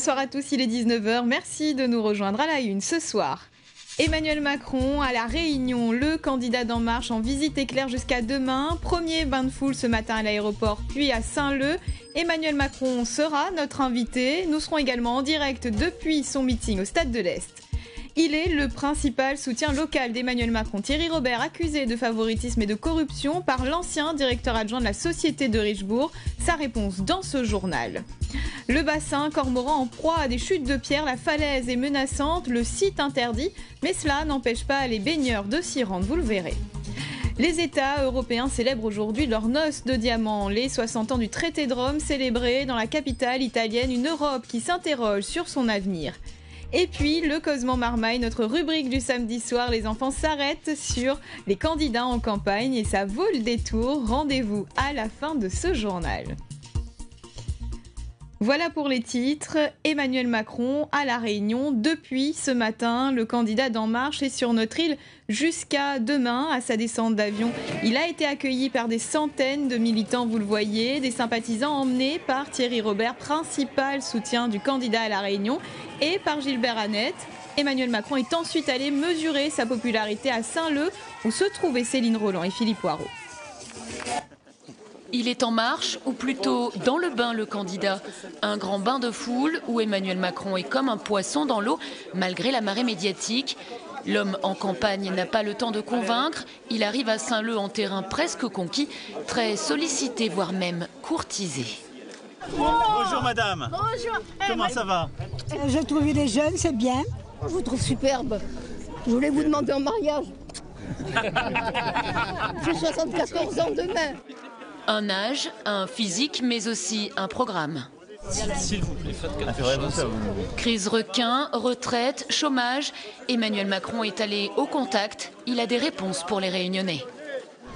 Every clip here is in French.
Bonsoir à tous, il est 19h. Merci de nous rejoindre à la une ce soir. Emmanuel Macron à La Réunion, le candidat d'En Marche en visite éclair jusqu'à demain. Premier bain de foule ce matin à l'aéroport, puis à Saint-Leu. Emmanuel Macron sera notre invité. Nous serons également en direct depuis son meeting au Stade de l'Est. Il est le principal soutien local d'Emmanuel Macron. Thierry Robert, accusé de favoritisme et de corruption par l'ancien directeur adjoint de la Société de Richebourg. Sa réponse dans ce journal. Le bassin cormoran en proie à des chutes de pierres, la falaise est menaçante, le site interdit, mais cela n'empêche pas les baigneurs de s'y rendre, vous le verrez. Les États européens célèbrent aujourd'hui leur noce de diamant, les 60 ans du traité de Rome célébrés dans la capitale italienne, une Europe qui s'interroge sur son avenir. Et puis, le Cosmo Marmaille, notre rubrique du samedi soir, les enfants s'arrêtent sur les candidats en campagne et ça vaut le détour. Rendez-vous à la fin de ce journal. Voilà pour les titres. Emmanuel Macron à La Réunion. Depuis ce matin, le candidat d'En Marche est sur notre île jusqu'à demain. À sa descente d'avion, il a été accueilli par des centaines de militants, vous le voyez, des sympathisants emmenés par Thierry Robert, principal soutien du candidat à La Réunion, et par Gilbert Annette. Emmanuel Macron est ensuite allé mesurer sa popularité à Saint-Leu, où se trouvaient Céline Roland et Philippe Poirot. Il est en marche, ou plutôt dans le bain, le candidat. Un grand bain de foule où Emmanuel Macron est comme un poisson dans l'eau, malgré la marée médiatique. L'homme en campagne n'a pas le temps de convaincre. Il arrive à Saint-Leu en terrain presque conquis, très sollicité, voire même courtisé. Bonjour madame. Bonjour. Comment ça va? Je trouve les jeunes, c'est bien. Je vous trouve superbe. Je voulais vous demander en mariage. J'ai 74 ans demain. Un âge, un physique, mais aussi un programme. S'il vous plaît, faites quelque chose. Crise requin, retraite, chômage. Emmanuel Macron est allé au contact. Il a des réponses pour les Réunionnais.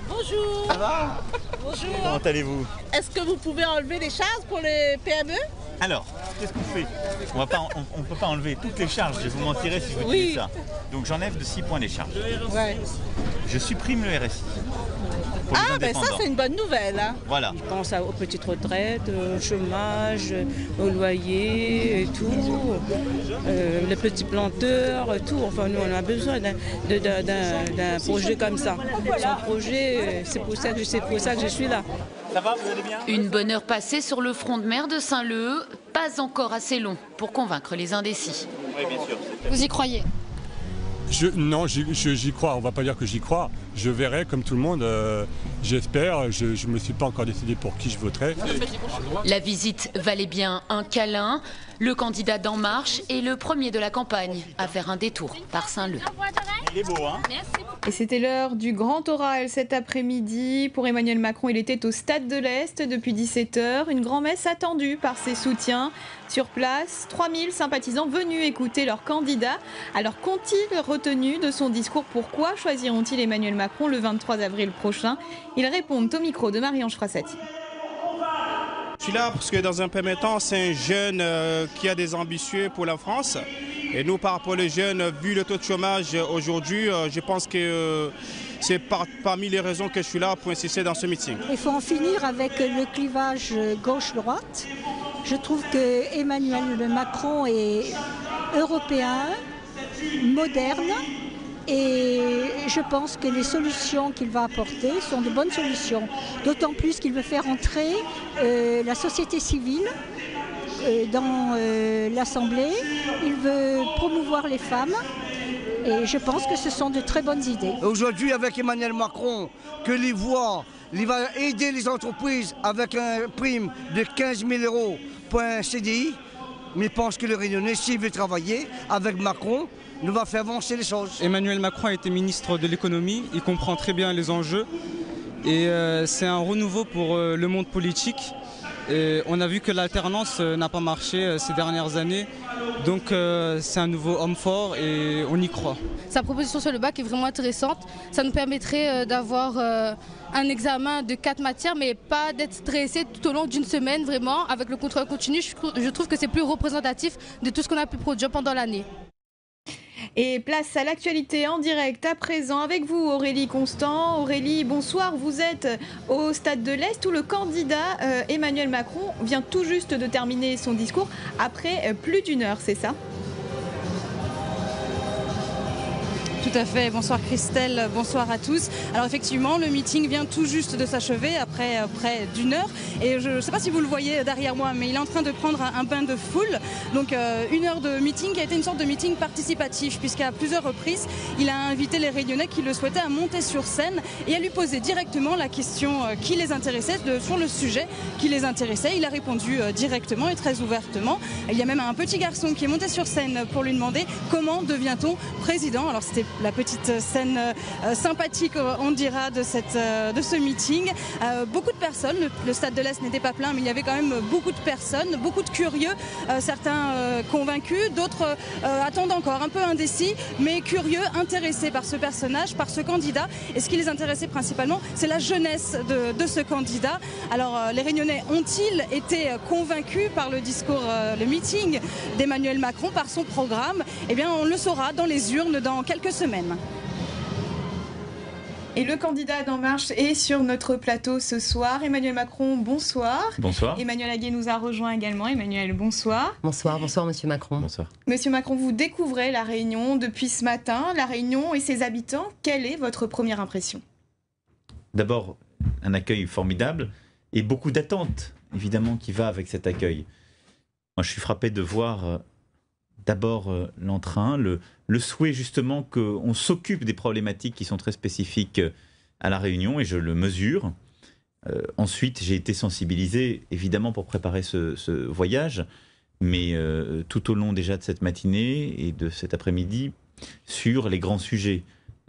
Bonjour. Ça va? Bonjour. Comment allez-vous? Est-ce que vous pouvez enlever les charges pour les PME? Alors, qu'est-ce qu'on fait? On ne peut pas enlever toutes les charges, je vous mentirais si je vous disais ça. Donc j'enlève de 6 points les charges. Ouais. Je supprime le RSI. Pour les Ah, ben ça indépendants. c'est une bonne nouvelle. Hein. Voilà. Je pense aux petites retraites, au chômage, au loyer et tout, les petits planteurs, tout. Enfin, nous, on a besoin d'un projet comme ça. Son projet, c'est pour ça que je suis là. Ça va, vous allez bien? Une bonne heure passée sur le front de mer de Saint-Leu, pas encore assez long pour convaincre les indécis. Oui, bien sûr. Vous y croyez? Non, j'y crois, on va pas dire que j'y crois. Je verrai comme tout le monde, j'espère, je ne me suis pas encore décidé pour qui je voterai. La visite valait bien un câlin. Le candidat d'En Marche est le premier de la campagne à faire un détour par Saint-Leu. Il est beau, hein? Et c'était l'heure du grand oral cet après-midi. Pour Emmanuel Macron, il était au Stade de l'Est depuis 17h. Une grand-messe attendue par ses soutiens. Sur place, 3000 sympathisants venus écouter leur candidat. Alors qu'ont-ils retenu de son discours? Pourquoi choisiront-ils Emmanuel Macron le 23 avril prochain? Ils répondent au micro de Marie-Ange Frassati. Je suis là parce que dans un premier temps, c'est un jeune qui a des ambitions pour la France. Et nous, par rapport aux jeunes, vu le taux de chômage aujourd'hui, je pense que c'est parmi les raisons que je suis là pour insister dans ce meeting. Il faut en finir avec le clivage gauche-droite. Je trouve que Emmanuel Macron est européen, moderne. Et je pense que les solutions qu'il va apporter sont de bonnes solutions. D'autant plus qu'il veut faire entrer la société civile dans l'Assemblée. Il veut promouvoir les femmes. Et je pense que ce sont de très bonnes idées. Aujourd'hui, avec Emmanuel Macron, que l'il voit, il va aider les entreprises avec un prime de 15 000 € pour un CDI. Mais je pense que le Réunionnais, s'il veut travailler avec Macron, nous va faire avancer les choses. Emmanuel Macron a été ministre de l'économie, il comprend très bien les enjeux et c'est un renouveau pour le monde politique. Et on a vu que l'alternance n'a pas marché ces dernières années, donc c'est un nouveau homme fort et on y croit. Sa proposition sur le bac est vraiment intéressante, ça nous permettrait d'avoir un examen de 4 matières mais pas d'être stressé tout au long d'une semaine vraiment. Avec le contrôle continu, je trouve que c'est plus représentatif de tout ce qu'on a pu produire pendant l'année. Et place à l'actualité en direct à présent avec vous Aurélie Constant. Aurélie, bonsoir, vous êtes au Stade de l'Est où le candidat Emmanuel Macron vient tout juste de terminer son discours après plus d'une heure, c'est ça ? Tout à fait, bonsoir Christelle, bonsoir à tous. Alors effectivement, le meeting vient tout juste de s'achever après près d'une heure. Et je ne sais pas si vous le voyez derrière moi, mais il est en train de prendre un bain de foule. Donc une heure de meeting qui a été une sorte de meeting participatif, puisqu'à plusieurs reprises, il a invité les Réunionnais qui le souhaitaient à monter sur scène et à lui poser directement la question qui les intéressait, sur le sujet qui les intéressait. Il a répondu directement et très ouvertement. Il y a même un petit garçon qui est monté sur scène pour lui demander comment devient-on président. Alors c'était la petite scène sympathique, on dira, de ce meeting. Beaucoup de personnes, le Stade de l'Est n'était pas plein, mais il y avait quand même beaucoup de personnes, beaucoup de curieux, certains convaincus, d'autres attendent encore, un peu indécis, mais curieux, intéressés par ce personnage, par ce candidat. Et ce qui les intéressait principalement, c'est la jeunesse de ce candidat. Alors les Réunionnais ont-ils été convaincus par le discours, le meeting d'Emmanuel Macron, par son programme? Eh bien, on le saura dans les urnes dans quelques semaines. Et le candidat d'En Marche est sur notre plateau ce soir. Emmanuel Macron, bonsoir. Bonsoir. Emmanuel Aguet nous a rejoint également. Emmanuel, bonsoir. Bonsoir, bonsoir Monsieur Macron. Bonsoir. Monsieur Macron, vous découvrez La Réunion depuis ce matin. La Réunion et ses habitants, quelle est votre première impression? D'abord, un accueil formidable et beaucoup d'attentes, évidemment, qui va avec cet accueil. Moi, je suis frappé de voir d'abord l'entrain, le souhait justement qu'on s'occupe des problématiques qui sont très spécifiques à La Réunion, et je le mesure. Ensuite, j'ai été sensibilisé, évidemment, pour préparer ce voyage, mais tout au long déjà de cette matinée et de cet après-midi, sur les grands sujets.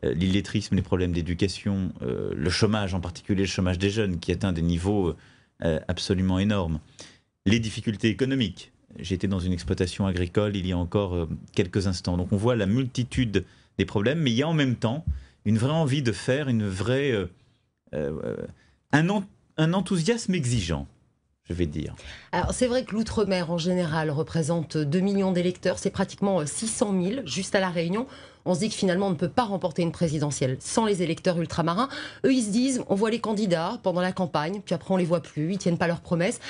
L'illettrisme, les problèmes d'éducation, le chômage, en particulier le chômage des jeunes, qui atteint des niveaux absolument énormes. Les difficultés économiques. J'étais dans une exploitation agricole il y a encore quelques instants. Donc on voit la multitude des problèmes, mais il y a en même temps une vraie envie de faire, un enthousiasme exigeant, je vais dire. Alors c'est vrai que l'outre-mer en général représente 2 millions d'électeurs, c'est pratiquement 600 000 juste à La Réunion. On se dit que finalement on ne peut pas remporter une présidentielle sans les électeurs ultramarins. Eux ils se disent, on voit les candidats pendant la campagne, puis après on les voit plus, ils tiennent pas leurs promesses.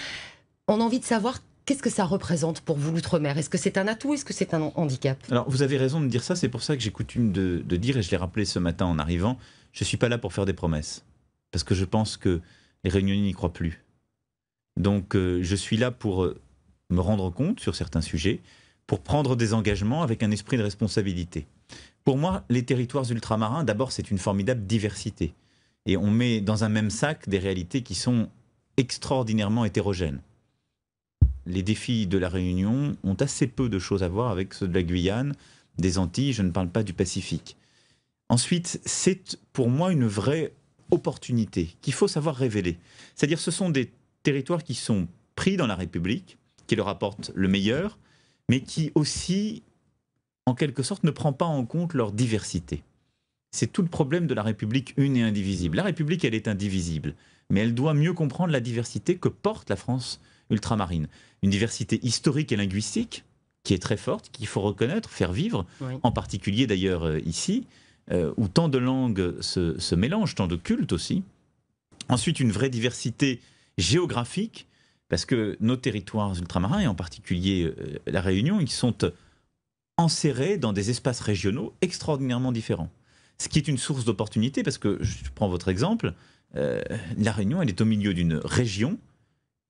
On a envie de savoir qu'est-ce que ça représente pour vous l'outre-mer? Est-ce que c'est un atout? Est-ce que c'est un handicap? Alors vous avez raison de dire ça, c'est pour ça que j'ai coutume de dire, et je l'ai rappelé ce matin en arrivant, je ne suis pas là pour faire des promesses. Parce que je pense que les Réunionnais n'y croient plus. Donc je suis là pour me rendre compte sur certains sujets, pour prendre des engagements avec un esprit de responsabilité. Pour moi, les territoires ultramarins, d'abord, c'est une formidable diversité. Et on met dans un même sac des réalités qui sont extraordinairement hétérogènes. Les défis de La Réunion ont assez peu de choses à voir avec ceux de la Guyane, des Antilles, je ne parle pas du Pacifique. Ensuite, c'est pour moi une vraie opportunité qu'il faut savoir révéler. C'est-à-dire ce sont des territoires qui sont pris dans la République, qui leur apportent le meilleur, mais qui aussi, en quelque sorte, ne prend pas en compte leur diversité. C'est tout le problème de la République une et indivisible. La République, elle est indivisible, mais elle doit mieux comprendre la diversité que porte la France ultramarine. Une diversité historique et linguistique qui est très forte, qu'il faut reconnaître, faire vivre, oui. En particulier d'ailleurs ici, où tant de langues se mélangent, tant de cultes aussi. Ensuite, une vraie diversité géographique, parce que nos territoires ultramarins, et en particulier la Réunion, ils sont enserrés dans des espaces régionaux extraordinairement différents. Ce qui est une source d'opportunité, parce que, je prends votre exemple, la Réunion, elle est au milieu d'une région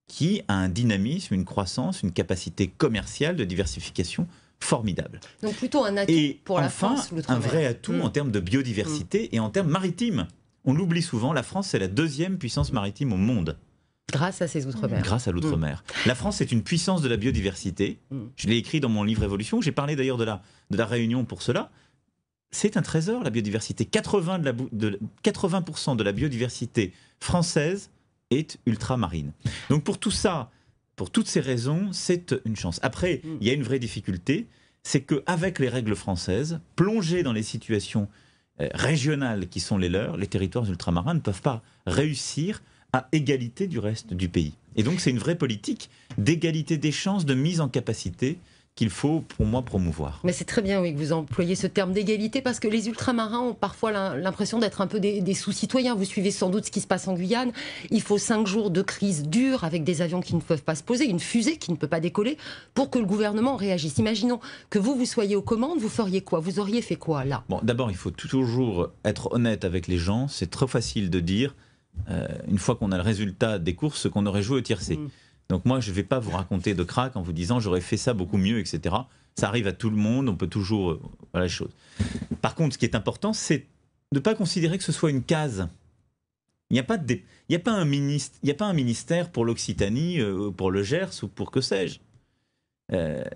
qui a un dynamisme, une croissance, une capacité commerciale de diversification formidable. Donc plutôt un atout pour la France. Et enfin, un vrai atout en termes de biodiversité et en termes maritimes. On l'oublie souvent, la France, c'est la 2e puissance maritime au monde. Grâce à ses outre-mer. Grâce à l'outre-mer. La France est une puissance de la biodiversité. Je l'ai écrit dans mon livre Évolution. J'ai parlé d'ailleurs de la Réunion pour cela. C'est un trésor, la biodiversité. 80% de la biodiversité française est ultramarine. Donc pour tout ça, pour toutes ces raisons, c'est une chance. Après, il y a une vraie difficulté, c'est qu'avec les règles françaises, plongés dans les situations régionales qui sont les leurs, les territoires ultramarins ne peuvent pas réussir à égalité du reste du pays. Et donc c'est une vraie politique d'égalité des chances, de mise en capacité qu'il faut, pour moi, promouvoir. Mais c'est très bien, oui, que vous employez ce terme d'égalité, parce que les ultramarins ont parfois l'impression d'être un peu des sous-citoyens. Vous suivez sans doute ce qui se passe en Guyane. Il faut 5 jours de crise dure, avec des avions qui ne peuvent pas se poser, une fusée qui ne peut pas décoller, pour que le gouvernement réagisse. Imaginons que vous soyez aux commandes, vous feriez quoi? Vous auriez fait quoi, là? Bon, d'abord, il faut toujours être honnête avec les gens. C'est trop facile de dire, une fois qu'on a le résultat des courses, qu'on aurait joué au tiercé. Donc moi, je ne vais pas vous raconter de crack en vous disant j'aurais fait ça beaucoup mieux, etc. Ça arrive à tout le monde, on peut toujours... voilà les choses. Par contre, ce qui est important, c'est de ne pas considérer que ce soit une case. Il n'y a pas un ministère pour l'Occitanie, pour le Gers ou pour que sais-je.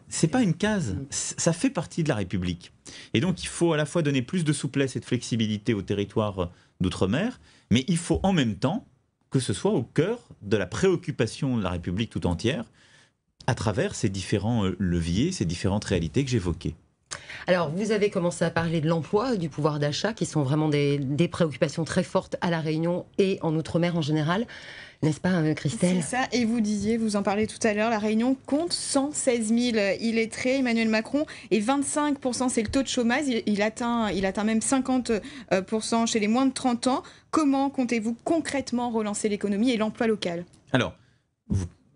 C'est pas une case, ça fait partie de la République. Et donc il faut à la fois donner plus de souplesse et de flexibilité aux territoires d'outre-mer, mais il faut en même temps que ce soit au cœur de la préoccupation de la République tout entière, à travers ces différents leviers, ces différentes réalités que j'évoquais. Alors, vous avez commencé à parler de l'emploi, du pouvoir d'achat, qui sont vraiment des préoccupations très fortes à La Réunion et en Outre-mer en général. N'est-ce pas, Christelle? C'est ça, et vous en parlez tout à l'heure, La Réunion compte 116 000 illettrés. Emmanuel Macron, et 25%, c'est le taux de chômage, il atteint même 50% chez les moins de 30 ans. Comment comptez-vous concrètement relancer l'économie et l'emploi local? Alors,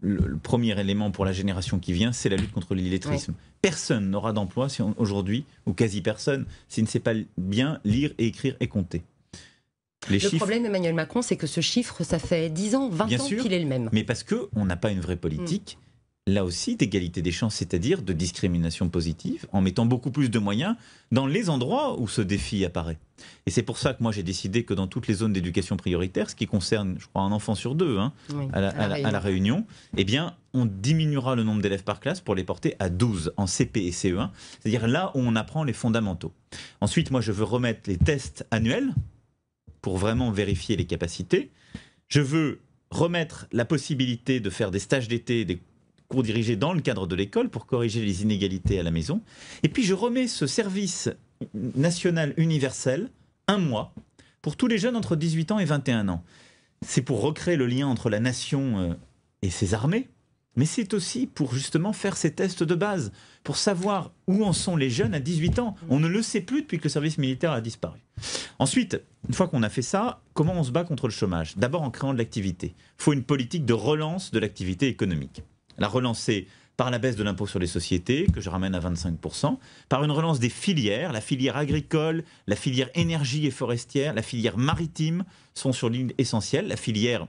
le premier élément pour la génération qui vient, c'est la lutte contre l'illettrisme. Oui. Personne n'aura d'emploi aujourd'hui, ou quasi personne, s'il ne sait pas bien lire et écrire et compter. Le problème, Emmanuel Macron, c'est que ce chiffre, ça fait 10 ans, 20 ans qu'il est le même. Mais parce qu'on n'a pas une vraie politique, là aussi, d'égalité des chances, c'est-à-dire de discrimination positive, en mettant beaucoup plus de moyens dans les endroits où ce défi apparaît. Et c'est pour ça que moi, j'ai décidé que dans toutes les zones d'éducation prioritaire, ce qui concerne, je crois, un enfant sur 2 à la Réunion, eh bien, on diminuera le nombre d'élèves par classe pour les porter à 12 en CP et CE1, c'est-à-dire là où on apprend les fondamentaux. Ensuite, moi, je veux remettre les tests annuels pour vraiment vérifier les capacités. Je veux remettre la possibilité de faire des stages d'été, des cours dirigés dans le cadre de l'école pour corriger les inégalités à la maison. Et puis je remets ce service national universel, 1 mois, pour tous les jeunes entre 18 ans et 21 ans. C'est pour recréer le lien entre la nation et ses armées, mais c'est aussi pour justement faire ces tests de base, pour savoir où en sont les jeunes à 18 ans. On ne le sait plus depuis que le service militaire a disparu. Ensuite, une fois qu'on a fait ça, comment on se bat contre le chômage? D'abord en créant de l'activité. Il faut une politique de relance de l'activité économique. La relancer par la baisse de l'impôt sur les sociétés, que je ramène à 25%, par une relance des filières, la filière agricole, la filière énergie et forestière, la filière maritime sont sur ligne essentielle, la filière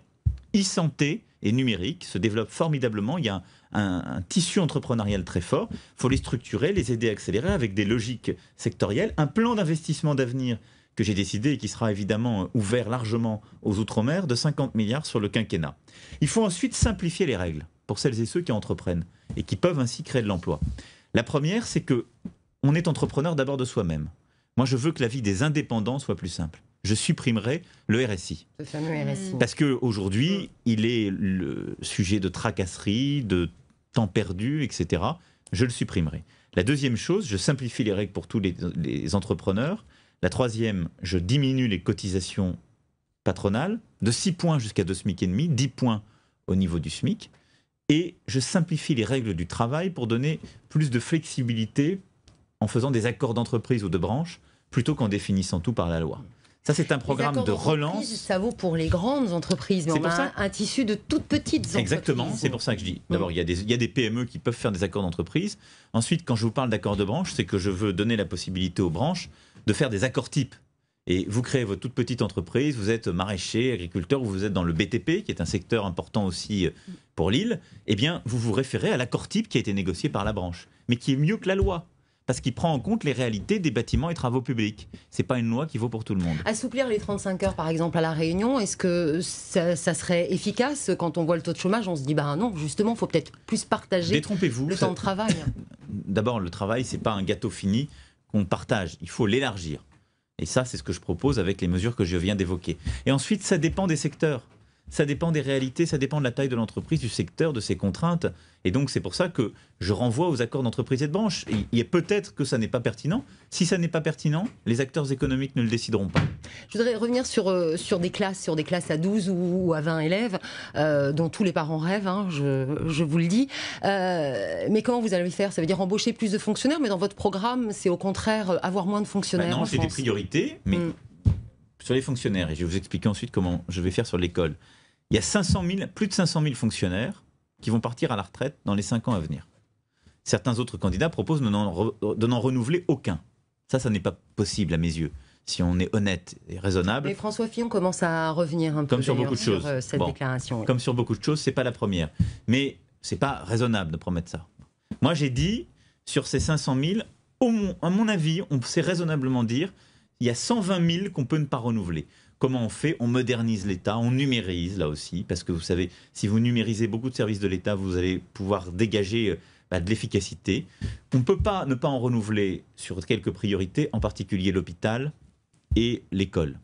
e-santé et numérique se développe formidablement. Il y a un tissu entrepreneurial très fort. Il faut les structurer, les aider à accélérer avec des logiques sectorielles, un plan d'investissement d'avenir que j'ai décidé et qui sera évidemment ouvert largement aux Outre-mer de 50 milliards sur le quinquennat. Il faut ensuite simplifier les règles pour celles et ceux qui entreprennent et qui peuvent ainsi créer de l'emploi. La première, c'est qu'on est entrepreneur d'abord de soi-même. Moi, je veux que la vie des indépendants soit plus simple. Je supprimerai le RSI. Le fameux RSI. Parce qu'aujourd'hui, il est le sujet de tracasserie, de temps perdu, etc. Je le supprimerai. La deuxième chose, je simplifie les règles pour tous les entrepreneurs. La troisième, je diminue les cotisations patronales de 6 points jusqu'à 2,5 SMIC, 10 points au niveau du SMIC. Et je simplifie les règles du travail pour donner plus de flexibilité en faisant des accords d'entreprise ou de branche plutôt qu'en définissant tout par la loi. Ça, c'est un programme de relance. Ça vaut pour les grandes entreprises, mais on a un tissu de toutes petites entreprises. Exactement, c'est pour ça que je dis. D'abord, il y a des PME qui peuvent faire des accords d'entreprise. Ensuite, quand je vous parle d'accords de branche, c'est que je veux donner la possibilité aux branches de faire des accords types. Et vous créez votre toute petite entreprise, vous êtes maraîcher, agriculteur, ou vous êtes dans le BTP, qui est un secteur important aussi pour l'île, eh bien, vous vous référez à l'accord type qui a été négocié par la branche, mais qui est mieux que la loi. Parce qu'il prend en compte les réalités des bâtiments et travaux publics. Ce n'est pas une loi qui vaut pour tout le monde. Assouplir les 35 heures, par exemple, à La Réunion, est-ce que ça serait efficace? Quand on voit le taux de chômage, on se dit, bah non, justement, il faut peut-être plus partager le temps de travail. D'abord, le travail, ce n'est pas un gâteau fini qu'on partage. Il faut l'élargir. Et ça, c'est ce que je propose avec les mesures que je viens d'évoquer. Et ensuite, ça dépend des secteurs. Ça dépend des réalités, ça dépend de la taille de l'entreprise, du secteur, de ses contraintes. Et donc, c'est pour ça que je renvoie aux accords d'entreprise et de branche. Et peut-être que ça n'est pas pertinent. Si ça n'est pas pertinent, les acteurs économiques ne le décideront pas. Je voudrais revenir sur des classes à 12 ou à 20 élèves, dont tous les parents rêvent, hein, je vous le dis. Mais comment vous allez faire? Ça veut dire embaucher plus de fonctionnaires, mais dans votre programme, c'est au contraire avoir moins de fonctionnaires. Non, j'ai des priorités, mais sur les fonctionnaires, et je vais vous expliquer ensuite comment je vais faire sur l'école. Il y a plus de 500 000 fonctionnaires qui vont partir à la retraite dans les 5 ans à venir. Certains autres candidats proposent de n'en renouveler aucun. Ça n'est pas possible à mes yeux, si on est honnête et raisonnable. Mais François Fillon commence à revenir un peu sur beaucoup de choses. Sur cette déclaration. Oui. Comme sur beaucoup de choses, c'est pas la première. Mais c'est pas raisonnable de promettre ça. Moi, j'ai dit, sur ces 500 000, à mon avis, on sait raisonnablement dire, il y a 120 000 qu'on peut ne pas renouveler. Comment on fait? On modernise l'État, on numérise là aussi, parce que vous savez, si vous numérisez beaucoup de services de l'État, vous allez pouvoir dégager de l'efficacité. On ne peut pas ne pas en renouveler sur quelques priorités, en particulier l'hôpital et l'école.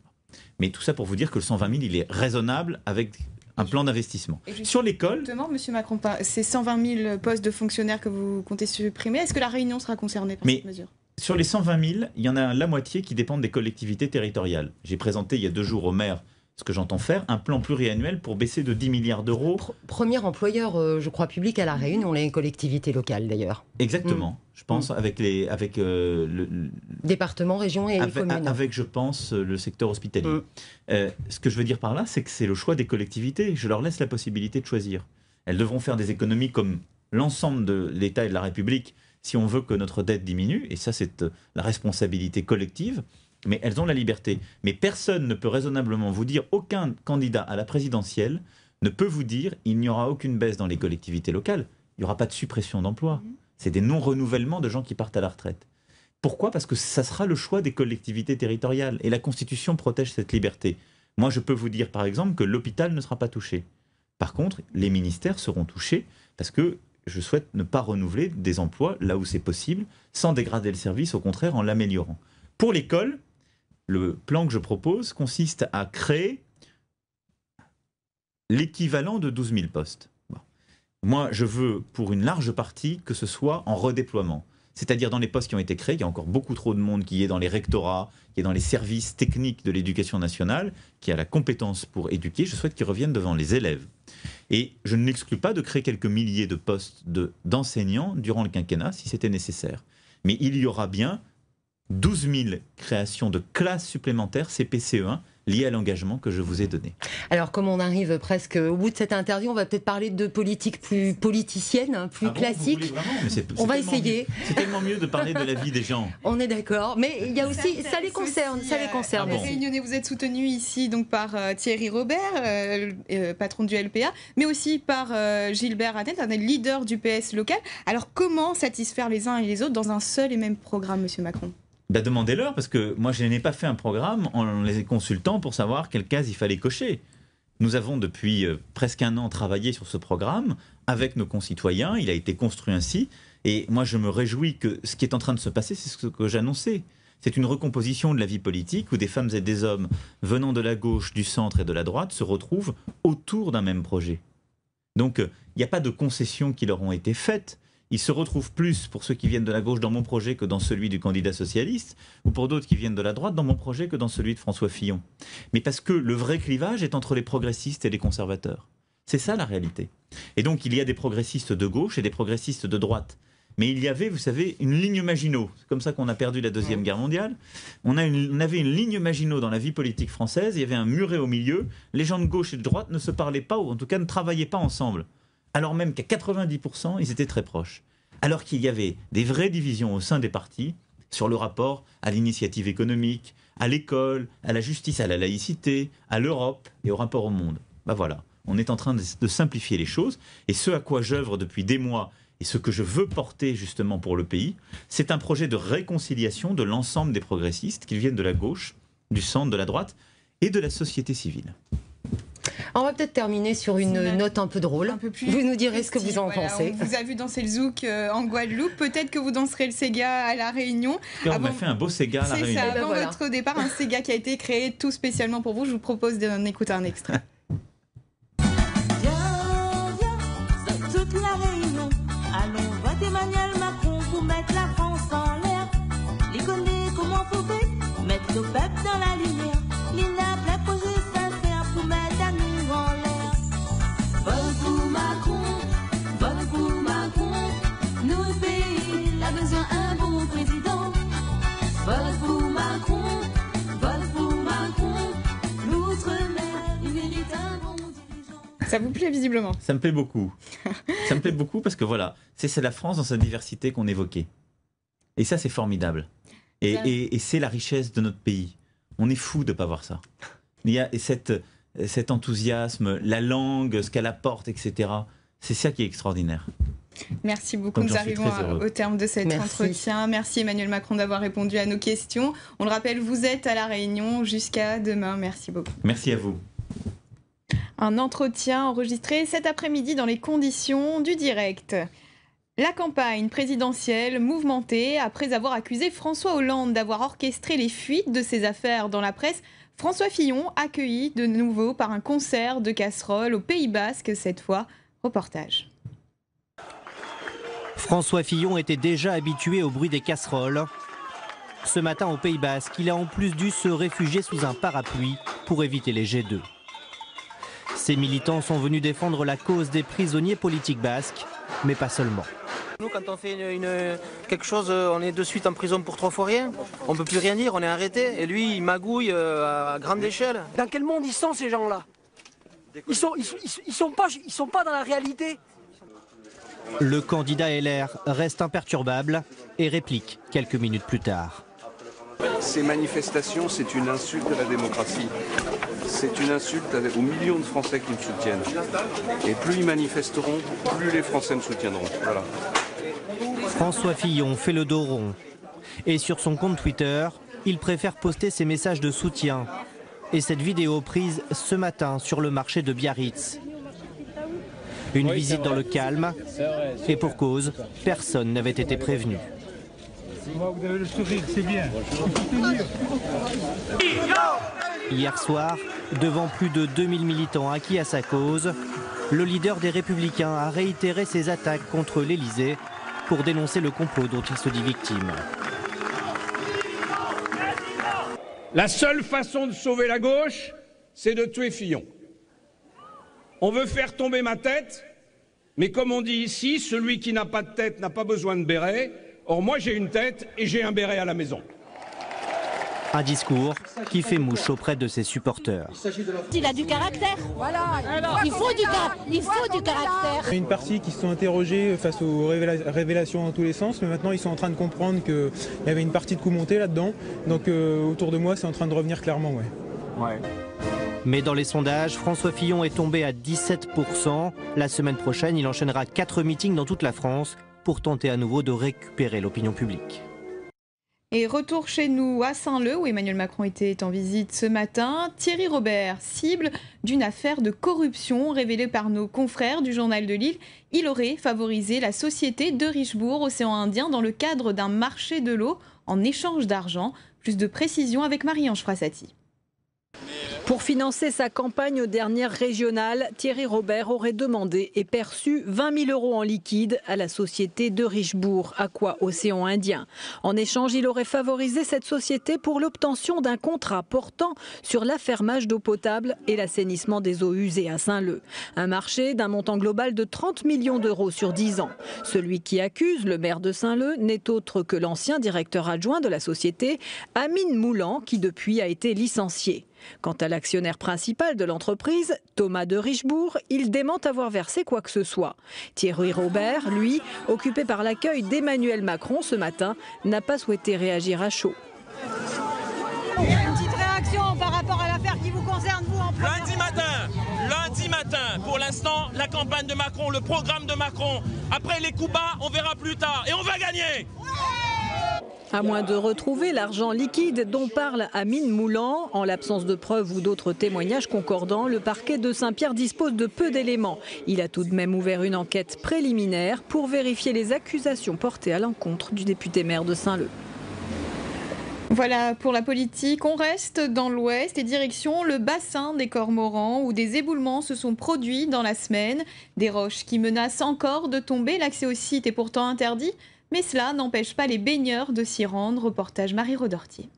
Mais tout ça pour vous dire que le 120 000, il est raisonnable avec un plan d'investissement. Sur l'école... Justement, M. Macron, ces 120 000 postes de fonctionnaires que vous comptez supprimer, est-ce que la Réunion sera concernée par cette mesure? Sur les 120 000, il y en a la moitié qui dépendent des collectivités territoriales. J'ai présenté il y a 2 jours au maire ce que j'entends faire, un plan pluriannuel pour baisser de 10 milliards d'euros. Premier employeur, je crois, public à La Réunion, les collectivités locales d'ailleurs. Exactement, je pense, avec le département, région et communes. Avec, je pense, le secteur hospitalier. Ce que je veux dire par là, c'est que c'est le choix des collectivités. Je leur laisse la possibilité de choisir. Elles devront faire des économies comme l'ensemble de l'État et de la République si on veut que notre dette diminue, et ça c'est la responsabilité collective, mais elles ont la liberté. Mais personne ne peut raisonnablement vous dire, aucun candidat à la présidentielle ne peut vous dire, il n'y aura aucune baisse dans les collectivités locales, il n'y aura pas de suppression d'emplois. C'est des non-renouvellements de gens qui partent à la retraite. Pourquoi? Parce que ça sera le choix des collectivités territoriales, et la Constitution protège cette liberté. Moi je peux vous dire par exemple que l'hôpital ne sera pas touché. Par contre, les ministères seront touchés, parce que je souhaite ne pas renouveler des emplois là où c'est possible, sans dégrader le service, au contraire en l'améliorant. Pour l'école, le plan que je propose consiste à créer l'équivalent de 12 000 postes. Bon. Moi, je veux, pour une large partie, que ce soit en redéploiement. C'est-à-dire dans les postes qui ont été créés, il y a encore beaucoup trop de monde qui est dans les rectorats, qui est dans les services techniques de l'éducation nationale, qui a la compétence pour éduquer. Je souhaite qu'ils reviennent devant les élèves. Et je ne l'exclus pas de créer quelques milliers de postes d'enseignants durant le quinquennat, si c'était nécessaire. Mais il y aura bien 12 000 créations de classes supplémentaires CP-CE1 liées à l'engagement que je vous ai donné. Alors, comme on arrive presque au bout de cette interview, on va peut-être parler de politique plus politicienne, plus classique. On va essayer. C'est tellement mieux de parler de la vie des gens. On est d'accord, mais il y a aussi, ça les concerne. Les Réunionnais, vous êtes soutenus ici donc par Thierry Robert, patron du LPA, mais aussi par Gilbert Athènes, un des leaders du PS local. Alors, comment satisfaire les uns et les autres dans un seul et même programme, M. Macron? Demandez-leur, parce que moi je n'ai pas fait un programme en les consultant pour savoir quelle case il fallait cocher. Nous avons depuis presque 1 an travaillé sur ce programme avec nos concitoyens, il a été construit ainsi, et moi je me réjouis que ce qui est en train de se passer, c'est ce que j'annonçais. C'est une recomposition de la vie politique où des femmes et des hommes venant de la gauche, du centre et de la droite se retrouvent autour d'un même projet. Donc il n'y a pas de concessions qui leur ont été faites. Ils se retrouvent plus pour ceux qui viennent de la gauche dans mon projet que dans celui du candidat socialiste, ou pour d'autres qui viennent de la droite dans mon projet que dans celui de François Fillon. Mais parce que le vrai clivage est entre les progressistes et les conservateurs. C'est ça la réalité. Et donc il y a des progressistes de gauche et des progressistes de droite. Mais il y avait, vous savez, une ligne Maginot. C'est comme ça qu'on a perdu la Deuxième Guerre mondiale. On avait une ligne Maginot dans la vie politique française, il y avait un muret au milieu, les gens de gauche et de droite ne se parlaient pas, ou en tout cas ne travaillaient pas ensemble. Alors même qu'à 90%, ils étaient très proches. Alors qu'il y avait des vraies divisions au sein des partis sur le rapport à l'initiative économique, à l'école, à la justice, à la laïcité, à l'Europe et au rapport au monde. Ben voilà, on est en train de simplifier les choses. Et ce à quoi j'œuvre depuis des mois, et ce que je veux porter justement pour le pays, c'est un projet de réconciliation de l'ensemble des progressistes, qu'ils viennent de la gauche, du centre, de la droite et de la société civile. On va peut-être terminer sur une note un peu drôle. Vous nous direz ce que vous en pensez. On vous a vu danser le zouk en Guadeloupe. Peut-être que vous danserez le Sega à La Réunion. On m'a fait un beau Sega à La Réunion. C'est ça, avant votre départ, un Sega qui a été créé tout spécialement pour vous. Je vous propose d'en écouter un extrait. toute la Réunion. Allons voter Emmanuel Macron pour mettre la France en l'air. Les connaît comment faut faire, mettre nos peuples dans la lumière. L'INAP, la projet sincère pour mettre à nous en l'air. Vote pour Macron, vote pour Macron. Notre pays a besoin d'un bon président. Vote pour Macron, vote pour Macron. L'outre-mer, il mérite un bon dirigeant. Ça vous plaît visiblement? Ça me plaît beaucoup. Ça me plaît beaucoup parce que voilà, c'est la France dans sa diversité qu'on évoquait. Et ça, c'est formidable. Et c'est la richesse de notre pays. On est fou de ne pas voir ça. Il y a cet enthousiasme, la langue, ce qu'elle apporte, etc. C'est ça qui est extraordinaire. Merci beaucoup. Donc, nous arrivons au terme de cet entretien. Merci Emmanuel Macron d'avoir répondu à nos questions. On le rappelle, vous êtes à La Réunion jusqu'à demain. Merci beaucoup. Merci à vous. Un entretien enregistré cet après-midi dans les conditions du direct. La campagne présidentielle mouvementée après avoir accusé François Hollande d'avoir orchestré les fuites de ses affaires dans la presse. François Fillon accueilli de nouveau par un concert de casseroles au Pays Basque cette fois. Reportage. François Fillon était déjà habitué au bruit des casseroles. Ce matin au Pays Basque, il a en plus dû se réfugier sous un parapluie pour éviter les jets d'eau. Ces militants sont venus défendre la cause des prisonniers politiques basques, mais pas seulement. Nous, quand on fait quelque chose, on est de suite en prison pour 3 fois rien. On ne peut plus rien dire, on est arrêté. Et lui, il magouille à grande échelle. Dans quel monde ils sont, ces gens-là? Ils sont pas dans la réalité. Le candidat LR reste imperturbable et réplique quelques minutes plus tard. Ces manifestations, c'est une insulte à la démocratie. C'est une insulte aux millions de Français qui me soutiennent. Et plus ils manifesteront, plus les Français me soutiendront. Voilà. François Fillon fait le dos rond. Et sur son compte Twitter, il préfère poster ses messages de soutien. Et cette vidéo prise ce matin sur le marché de Biarritz. Une visite dans le calme. Et pour cause, personne n'avait été prévenu. Vous avez le sourire, c'est bien. Hier soir, devant plus de 2000 militants acquis à sa cause, le leader des Républicains a réitéré ses attaques contre l'Élysée pour dénoncer le complot dont il se dit victime. La seule façon de sauver la gauche, c'est de tuer Fillon. On veut faire tomber ma tête, mais comme on dit ici, celui qui n'a pas de tête n'a pas besoin de béret. Or, moi, j'ai une tête et j'ai un béret à la maison. Un discours qui fait mouche auprès de ses supporters. Il a du caractère. Voilà. Il faut du caractère. Il y a une partie qui se sont interrogés face aux révélations dans tous les sens, mais maintenant ils sont en train de comprendre qu'il y avait une partie de coup monté là-dedans. Donc autour de moi, c'est en train de revenir clairement, ouais. Mais dans les sondages, François Fillon est tombé à 17%. La semaine prochaine, il enchaînera 4 meetings dans toute la France pour tenter à nouveau de récupérer l'opinion publique. Et retour chez nous à Saint-Leu, où Emmanuel Macron était en visite ce matin. Thierry Robert, cible d'une affaire de corruption révélée par nos confrères du Journal de Lille. Il aurait favorisé la société de Richebourg, océan Indien, dans le cadre d'un marché de l'eau en échange d'argent. Plus de précisions avec Marie-Ange Frassati. Pour financer sa campagne aux dernières régionales, Thierry Robert aurait demandé et perçu 20 000 € en liquide à la société de Richebourg, Aqua Océan Indien. En échange, il aurait favorisé cette société pour l'obtention d'un contrat portant sur l'affermage d'eau potable et l'assainissement des eaux usées à Saint-Leu. Un marché d'un montant global de 30 millions d'euros sur 10 ans. Celui qui accuse le maire de Saint-Leu n'est autre que l'ancien directeur adjoint de la société, Amine Moulan, qui depuis a été licencié. Quant à l'actionnaire principal de l'entreprise, Thomas de Richebourg, il dément avoir versé quoi que ce soit. Thierry Robert, lui, occupé par l'accueil d'Emmanuel Macron ce matin, n'a pas souhaité réagir à chaud. Il y a une petite réaction par rapport à l'affaire qui vous concerne, vous, en premier. Lundi matin, pour l'instant, la campagne de Macron, le programme de Macron. Après les coups bas, on verra plus tard et on va gagner. À moins de retrouver l'argent liquide dont parle Amine Moulan, en l'absence de preuves ou d'autres témoignages concordants, le parquet de Saint-Pierre dispose de peu d'éléments. Il a tout de même ouvert une enquête préliminaire pour vérifier les accusations portées à l'encontre du député maire de Saint-Leu. Voilà pour la politique. On reste dans l'ouest et direction le bassin des Cormorans où des éboulements se sont produits dans la semaine. Des roches qui menacent encore de tomber. L'accès au site est pourtant interdit, mais cela n'empêche pas les baigneurs de s'y rendre. Reportage Marie Rodortier.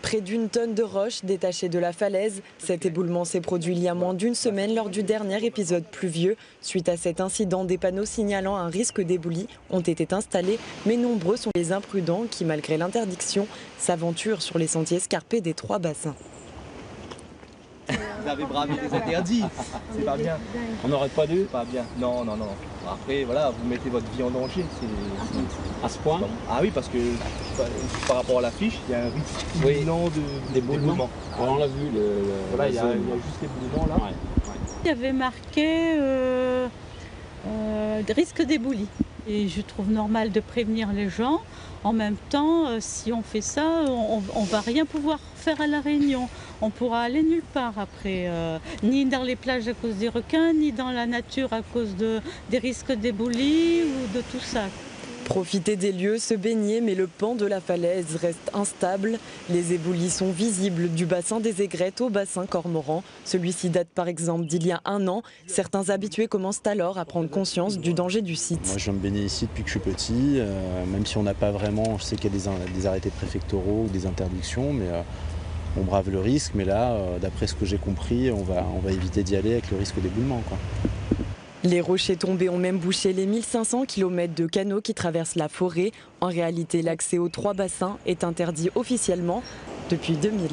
Près d'une tonne de roches détachées de la falaise, cet éboulement s'est produit il y a moins d'une semaine lors du dernier épisode pluvieux. Suite à cet incident, des panneaux signalant un risque d'éboulis ont été installés, mais nombreux sont les imprudents qui, malgré l'interdiction, s'aventurent sur les sentiers escarpés des 3 bassins. Vous avez bravé les interdits, c'est pas bien. On n'arrête pas d'eux. Pas bien. Non. Après, voilà, vous mettez votre vie en danger. C'est à ce point. Ah oui, parce que par rapport à l'affiche, il y a un risque imminent d'éboulement. On l'a vu. Voilà, il y a juste l'éboulement là. Ouais. Il y avait marqué risque d'éboulis. Et je trouve normal de prévenir les gens. En même temps, si on fait ça, on ne va rien pouvoir faire à La Réunion. On pourra aller nulle part après, ni dans les plages à cause des requins, ni dans la nature à cause des risques d'éboulis ou de tout ça. Profiter des lieux, se baigner, mais le pan de la falaise reste instable. Les éboulis sont visibles du bassin des Aigrettes au bassin Cormoran. Celui-ci date par exemple d'il y a 1 an. Certains habitués commencent alors à prendre conscience du danger du site. Moi je viens me baigner ici depuis que je suis petit, même si on n'a pas vraiment, je sais qu'il y a des arrêtés préfectoraux ou des interdictions, mais on brave le risque. Mais là, d'après ce que j'ai compris, on va éviter d'y aller avec le risque d'éboulement, quoi. Les rochers tombés ont même bouché les 1500 km de canaux qui traversent la forêt. En réalité, l'accès aux 3 bassins est interdit officiellement depuis 2000.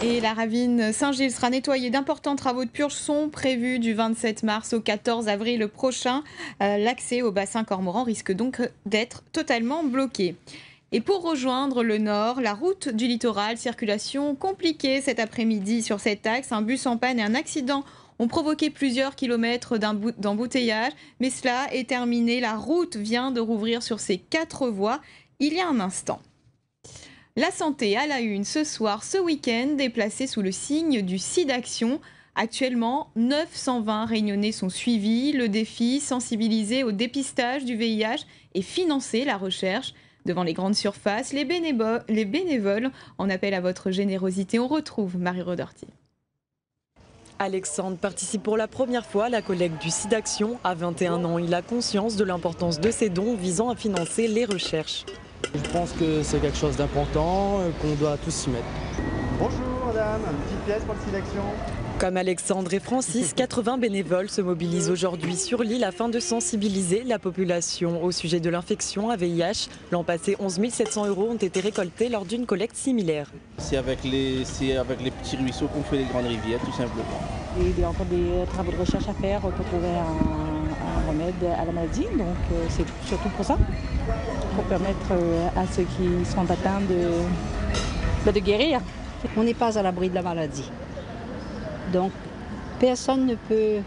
Et la ravine Saint-Gilles sera nettoyée. D'importants travaux de purge sont prévus du 27 mars au 14 avril prochain. L'accès au bassin Cormoran risque donc d'être totalement bloqué. Et pour rejoindre le nord, la route du littoral, circulation compliquée cet après-midi sur cet axe. Un bus en panne et un accident ont provoqué plusieurs kilomètres d'embouteillage, mais cela est terminé. La route vient de rouvrir sur ses 4 voies il y a un instant. La santé à la une ce soir, ce week-end, est placée sous le signe du SIDAction. Actuellement, 920 Réunionnais sont suivis. Le défi, sensibiliser au dépistage du VIH et financer la recherche. Devant les grandes surfaces, les bénévoles en appellent à votre générosité. On retrouve Marie Rodortier. Alexandre participe pour la première fois à la collecte du SIDAction. À 21 ans, il a conscience de l'importance de ces dons visant à financer les recherches. Je pense que c'est quelque chose d'important, qu'on doit tous s'y mettre. Bonjour madame, une petite pièce pour le SIDAction. Comme Alexandre et Francis, 80 bénévoles se mobilisent aujourd'hui sur l'île afin de sensibiliser la population au sujet de l'infection à VIH. L'an passé, 11 700 € ont été récoltés lors d'une collecte similaire. C'est avec les petits ruisseaux qu'on fait les grandes rivières, tout simplement. Et il y a encore des travaux de recherche à faire pour trouver un remède à la maladie. Donc c'est surtout pour ça, pour permettre à ceux qui sont atteints de guérir. On n'est pas à l'abri de la maladie. Donc, personne ne peut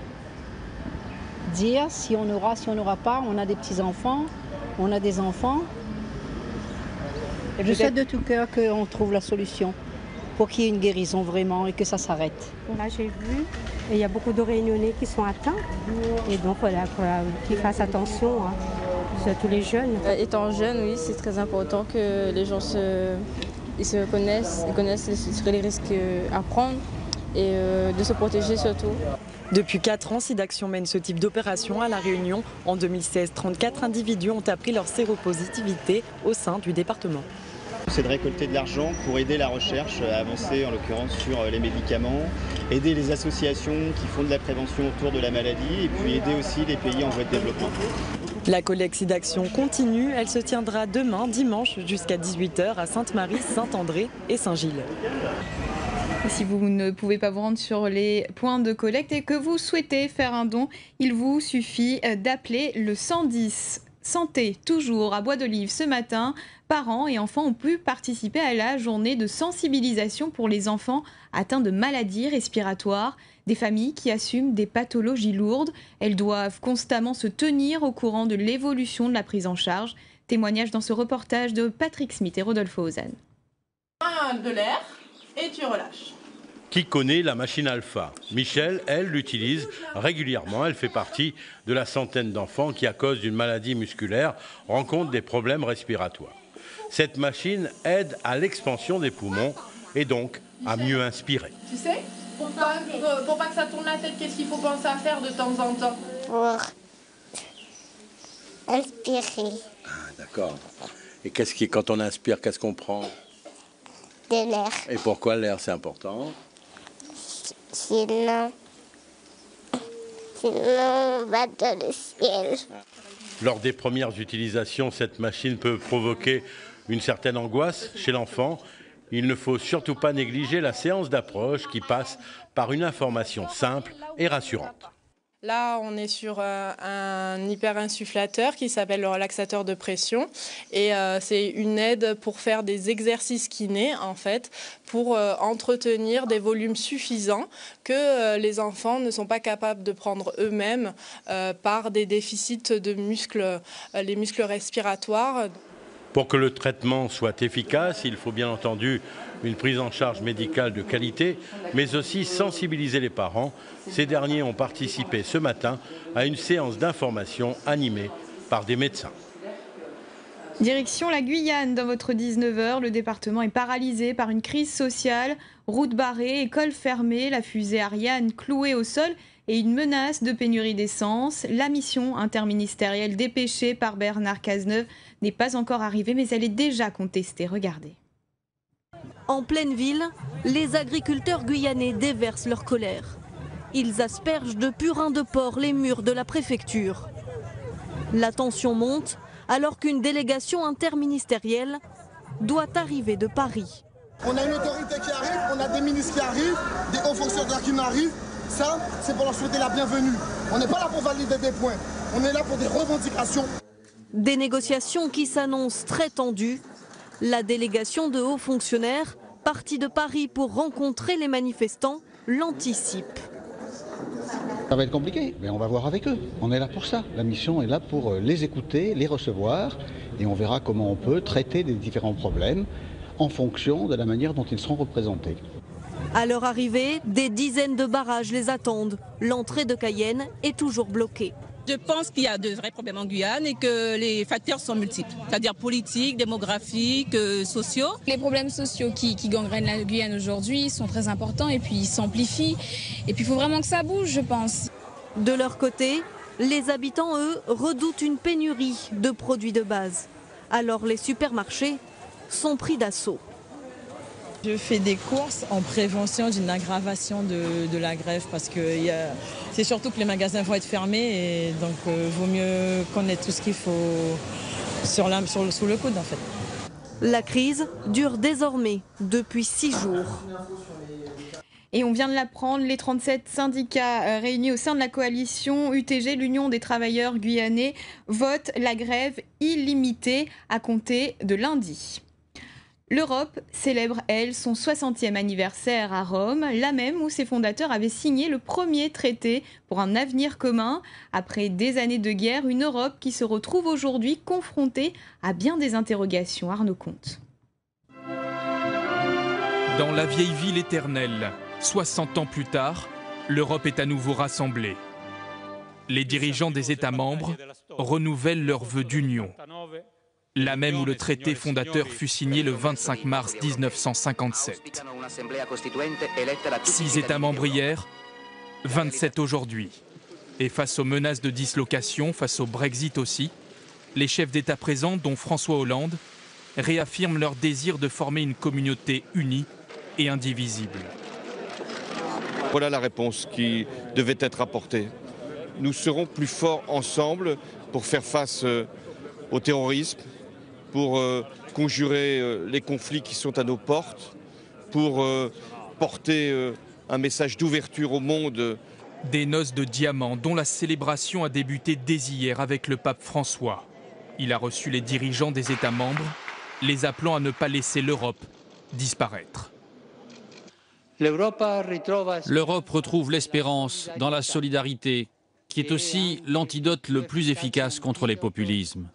dire si on aura, si on n'aura pas. On a des petits-enfants, on a des enfants. Je souhaite de tout cœur qu'on trouve la solution pour qu'il y ait une guérison vraiment et que ça s'arrête. Là, j'ai vu, et il y a beaucoup de Réunionnais qui sont atteints. Et donc, voilà, qu'ils fassent attention, surtout les jeunes. Étant jeune, oui, c'est très important que les gens ils connaissent les risques à prendre. Et de se protéger surtout. Depuis 4 ans, SIDAction mène ce type d'opération à La Réunion. En 2016, 34 individus ont appris leur séropositivité au sein du département. C'est de récolter de l'argent pour aider la recherche à avancer, en l'occurrence sur les médicaments, aider les associations qui font de la prévention autour de la maladie et puis aider aussi les pays en voie de développement. La collecte SIDAction continue. Elle se tiendra demain, dimanche, jusqu'à 18h à Sainte-Marie, Saint-André et Saint-Gilles. Et si vous ne pouvez pas vous rendre sur les points de collecte et que vous souhaitez faire un don, il vous suffit d'appeler le 110. Santé, toujours à Bois d'Olive ce matin. Parents et enfants ont pu participer à la journée de sensibilisation pour les enfants atteints de maladies respiratoires. Des familles qui assument des pathologies lourdes. Elles doivent constamment se tenir au courant de l'évolution de la prise en charge. Témoignage dans ce reportage de Patrick Smith et Rodolphe Ozan. De l'air. Et tu relâches. Qui connaît la machine Alpha? Michel, elle, l'utilise régulièrement. Elle fait partie de la centaine d'enfants qui, à cause d'une maladie musculaire, rencontrent des problèmes respiratoires. Cette machine aide à l'expansion des poumons et donc à mieux inspirer. Tu sais, pour pas que ça tourne la tête, qu'est-ce qu'il faut penser à faire de temps en temps? Pour inspirer. Ah, d'accord. Et quand on inspire, qu'est-ce qu'on prend? De l'air. Et pourquoi l'air, c'est important? Sinon, on va dans le ciel. Lors des premières utilisations, cette machine peut provoquer une certaine angoisse chez l'enfant. Il ne faut surtout pas négliger la séance d'approche qui passe par une information simple et rassurante. Là, on est sur un hyperinsufflateur qui s'appelle le relaxateur de pression. Et c'est une aide pour faire des exercices kinés, en fait, pour entretenir des volumes suffisants que les enfants ne sont pas capables de prendre eux-mêmes par des déficits de muscles, les muscles respiratoires. Pour que le traitement soit efficace, il faut bien entendu une prise en charge médicale de qualité, mais aussi sensibiliser les parents. Ces derniers ont participé ce matin à une séance d'information animée par des médecins. Direction la Guyane, dans votre 19h, le département est paralysé par une crise sociale, routes barrées, écoles fermées, la fusée Ariane clouée au sol et une menace de pénurie d'essence. La mission interministérielle dépêchée par Bernard Cazeneuve n'est pas encore arrivée, mais elle est déjà contestée. Regardez. En pleine ville, les agriculteurs guyanais déversent leur colère. Ils aspergent de purin de porc les murs de la préfecture. La tension monte alors qu'une délégation interministérielle doit arriver de Paris. On a une autorité qui arrive, on a des ministres qui arrivent, des hauts fonctionnaires qui m'arrivent. Ça, c'est pour leur souhaiter la bienvenue. On n'est pas là pour valider des points, on est là pour des revendications. Des négociations qui s'annoncent très tendues. La délégation de hauts fonctionnaires, partie de Paris pour rencontrer les manifestants, l'anticipe. Ça va être compliqué, mais on va voir avec eux. On est là pour ça. La mission est là pour les écouter, les recevoir, et on verra comment on peut traiter des différents problèmes en fonction de la manière dont ils seront représentés. À leur arrivée, des dizaines de barrages les attendent. L'entrée de Cayenne est toujours bloquée. Je pense qu'il y a de vrais problèmes en Guyane et que les facteurs sont multiples, c'est-à-dire politiques, démographiques, sociaux. Les problèmes sociaux qui gangrènent la Guyane aujourd'hui sont très importants et puis ils s'amplifient. Et puis il faut vraiment que ça bouge, je pense. De leur côté, les habitants, eux, redoutent une pénurie de produits de base. Alors les supermarchés sont pris d'assaut. Je fais des courses en prévention d'une aggravation de la grève parce que c'est surtout que les magasins vont être fermés et donc vaut mieux connaître tout ce qu'il faut sous le coude en fait. La crise dure désormais depuis 6 jours. Et on vient de l'apprendre, les 37 syndicats réunis au sein de la coalition UTG, l'Union des travailleurs guyanais, votent la grève illimitée à compter de lundi. L'Europe célèbre, elle, son 60e anniversaire à Rome, là même où ses fondateurs avaient signé le premier traité pour un avenir commun. Après des années de guerre, une Europe qui se retrouve aujourd'hui confrontée à bien des interrogations. Arnaud Comte. Dans la vieille ville éternelle, 60 ans plus tard, l'Europe est à nouveau rassemblée. Les dirigeants des États membres renouvellent leurs vœux d'union. Là même où le traité fondateur fut signé le 25 mars 1957. 6 États membres hier, 27 aujourd'hui. Et face aux menaces de dislocation, face au Brexit aussi, les chefs d'État présents, dont François Hollande, réaffirment leur désir de former une communauté unie et indivisible. Voilà la réponse qui devait être apportée. Nous serons plus forts ensemble pour faire face au terrorisme, pour conjurer les conflits qui sont à nos portes, pour porter un message d'ouverture au monde. Des noces de diamants dont la célébration a débuté dès hier avec le pape François. Il a reçu les dirigeants des États membres, les appelant à ne pas laisser l'Europe disparaître. L'Europe retrouve l'espérance dans la solidarité, qui est aussi l'antidote le plus efficace contre les populismes.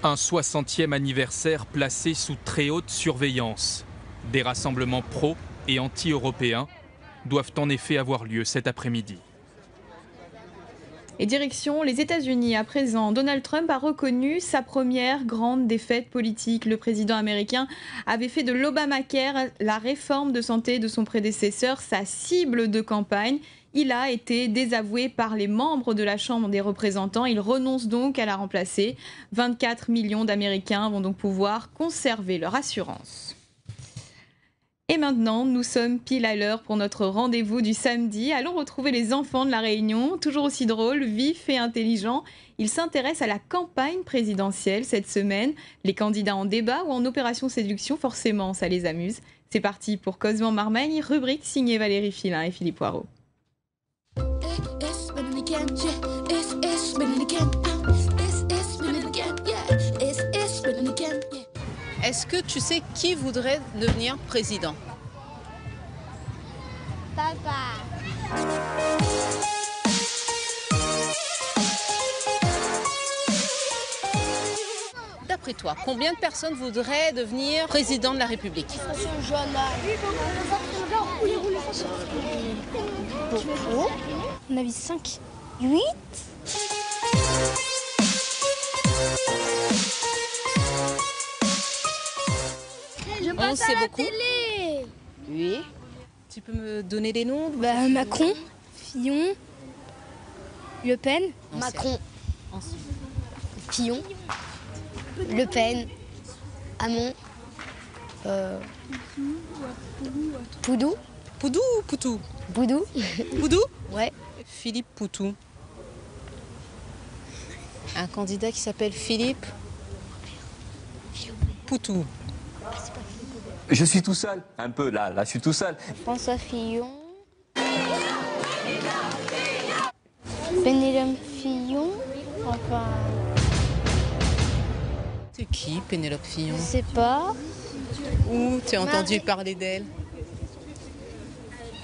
Un 60e anniversaire placé sous très haute surveillance. Des rassemblements pro- et anti-européens doivent en effet avoir lieu cet après-midi. Et direction les États-Unis à présent. Donald Trump a reconnu sa première grande défaite politique. Le président américain avait fait de l'Obamacare, la réforme de santé de son prédécesseur, sa cible de campagne. Il a été désavoué par les membres de la Chambre des représentants. Il renonce donc à la remplacer. 24 millions d'Américains vont donc pouvoir conserver leur assurance. Et maintenant, nous sommes pile à l'heure pour notre rendez-vous du samedi. Allons retrouver les enfants de La Réunion, toujours aussi drôles, vifs et intelligents. Ils s'intéressent à la campagne présidentielle cette semaine. Les candidats en débat ou en opération séduction, forcément, ça les amuse. C'est parti pour Cosmo Marmagne, rubrique signée Valérie Filin et Philippe Poirot. Est-ce que tu sais qui voudrait devenir président? Papa. D'après toi, combien de personnes voudraient devenir président de la République? On a vu 5, 8. Je passe à la télé. Oui. Tu peux me donner les noms? Macron, Fillon, Le Pen. Macron. Fillon, Le Pen, Hamon, Poudou. Poudou ou Poutou? Poudou. Poudou? Ouais. Philippe Poutou. Un candidat qui s'appelle Philippe Poutou. Je suis tout seul, un peu, là je suis tout seul. François Fillon. Pénélope Fillon. Enfin. C'est qui Pénélope Fillon? Je sais pas. Où tu as entendu parler d'elle?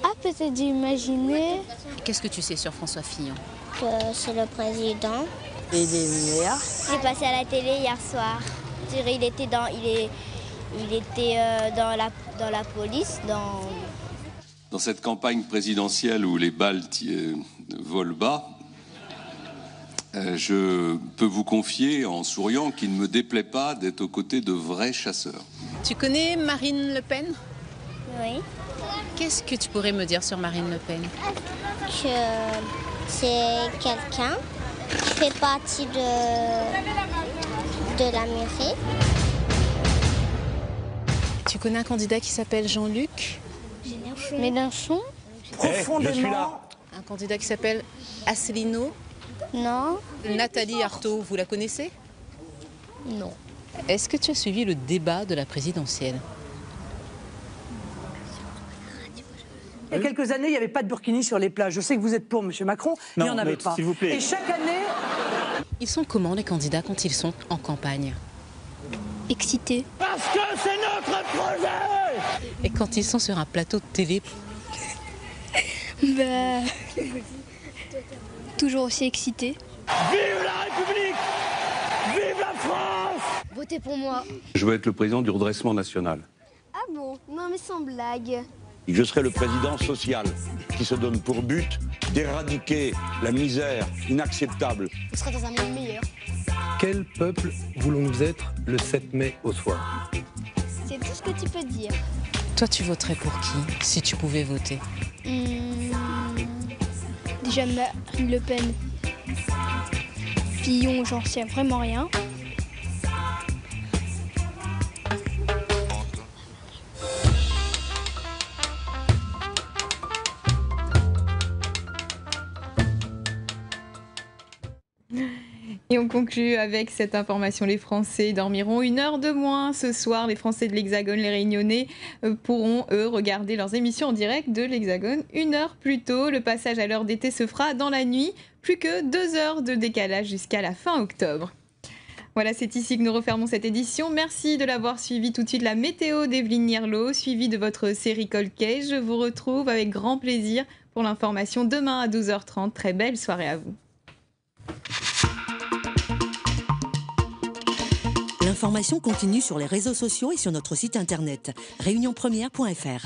Ah, peut-être d'imaginer. Qu'est-ce que tu sais sur François Fillon? Que c'est le président. Et il est meilleur. J'ai passé à la télé hier soir. Il était dans la police, Dans cette campagne présidentielle où les balles volent bas, je peux vous confier en souriant qu'il ne me déplaît pas d'être aux côtés de vrais chasseurs. Tu connais Marine Le Pen? Oui. Qu'est-ce que tu pourrais me dire sur Marine Le Pen? Que c'est quelqu'un qui fait partie de la mairie. Tu connais un candidat qui s'appelle Jean-Luc Mélenchon. Profondément. Je suis là. Un candidat qui s'appelle Asselineau. Non. Nathalie Arthaud, vous la connaissez? Non. Est-ce que tu as suivi le débat de la présidentielle? Il y a quelques années, il n'y avait pas de burkini sur les plages. Je sais que vous êtes pour, M. Macron, mais il n'y en avait pas. S'il vous plaît. Et chaque année... Ils sont comment, les candidats, quand ils sont en campagne? Excités. Parce que c'est notre projet! Et quand ils sont sur un plateau de télé? Toujours aussi excités. Vive la République! Vive la France! Votez pour moi. Je veux être le président du redressement national. Ah bon? Non mais sans blague. Je serai le président social qui se donne pour but d'éradiquer la misère inacceptable. On sera dans un monde meilleur. Quel peuple voulons-nous être le 7 mai au soir? C'est tout ce que tu peux dire. Toi, tu voterais pour qui, si tu pouvais voter? Déjà Marine Le Pen. Fillon, j'en sais vraiment rien. Et on conclut avec cette information. Les Français dormiront 1 heure de moins ce soir. Les Français de l'Hexagone, les Réunionnais, pourront, eux, regarder leurs émissions en direct de l'Hexagone 1 heure plus tôt. Le passage à l'heure d'été se fera dans la nuit. Plus que 2 heures de décalage jusqu'à la fin octobre. Voilà, c'est ici que nous refermons cette édition. Merci de l'avoir suivi. Tout de suite, la météo d'Evelyne Nierlo, suivie de votre série Cold Case. Je vous retrouve avec grand plaisir pour l'information demain à 12h30. Très belle soirée à vous. L'information continue sur les réseaux sociaux et sur notre site internet réunionpremière.fr.